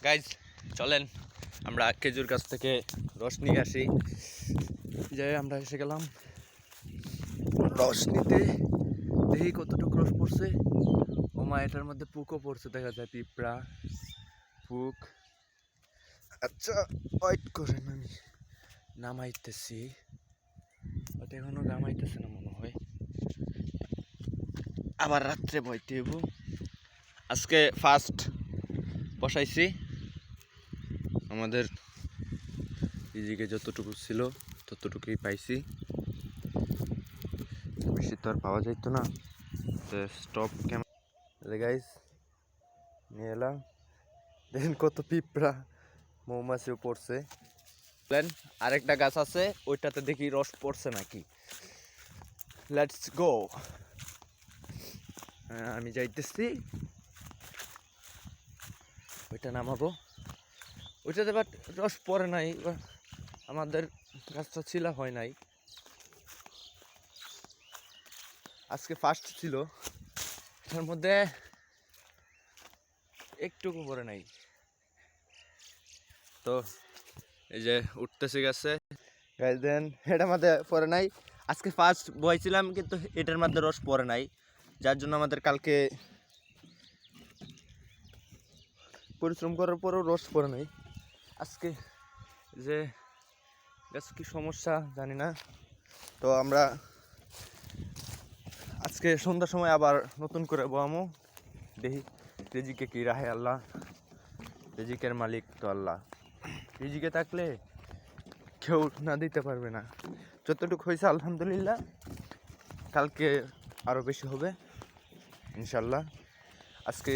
Guys চলেন আমরা খেজুর গাছ থেকে রস নিয়ে আসি। যে আমরা এসে গেলাম রস নিতে, দেখি কতটুকু রস পড়ছে। ও মা, এটার মধ্যে পুকও পড়ছে, দেখা যায় পিঁপড়া পুক। আচ্ছা ওয়েট করেন, আমি নামাইতেছি। ওটা এখনো নামাইতেছে না মনে হয়, আবার রাত্রে বইতে হইব। আজকে ফার্স্ট বসাইছি, আমাদের এদিকে যতটুকু ছিল ততটুকুই পাইছি, বেশি তো আর পাওয়া যাইতো না। স্টপ ক্যামেরা গাইস নিয়ে এলাম, দেখেন কত পিঁপড়া মৌমাছিও পড়ছে। আরেকটা গাছ আছে, ওইটাতে দেখি রস পড়ছে নাকি। Let's go. আমি যাইতেছি, ওইটা নামাবো। ওইটাতে বাট রস পড়ে নাই, আমাদের গাছটা ছিলা হয় নাই, আজকে ফার্স্ট ছিল। এটার মধ্যে একটুকু পড়ে নাই। তো এই যে উঠতেছে গেছে গাছ, দেন এটার মধ্যে পড়ে নাই। আজকে ফার্স্ট বইছিলাম, কিন্তু এটার মধ্যে রস পড়ে নাই, যার জন্য আমাদের কালকে পরিশ্রম করার পরেও রস পড়ে নাই। আজকে যে গাছ কি সমস্যা জানি না। তো আমরা আজকে সন্ধ্যার সময় আবার নতুন করে বোয়ামো, দেখি রেজিকে কি রাহে আল্লাহ। রিজিকের মালিক তো আল্লাহ, রিজিকে থাকলে কেউ না দিতে পারবে না। যতটুকু হয়েছে আলহামদুলিল্লাহ, কালকে আরও বেশি হবে ইনশাল্লাহ। আজকে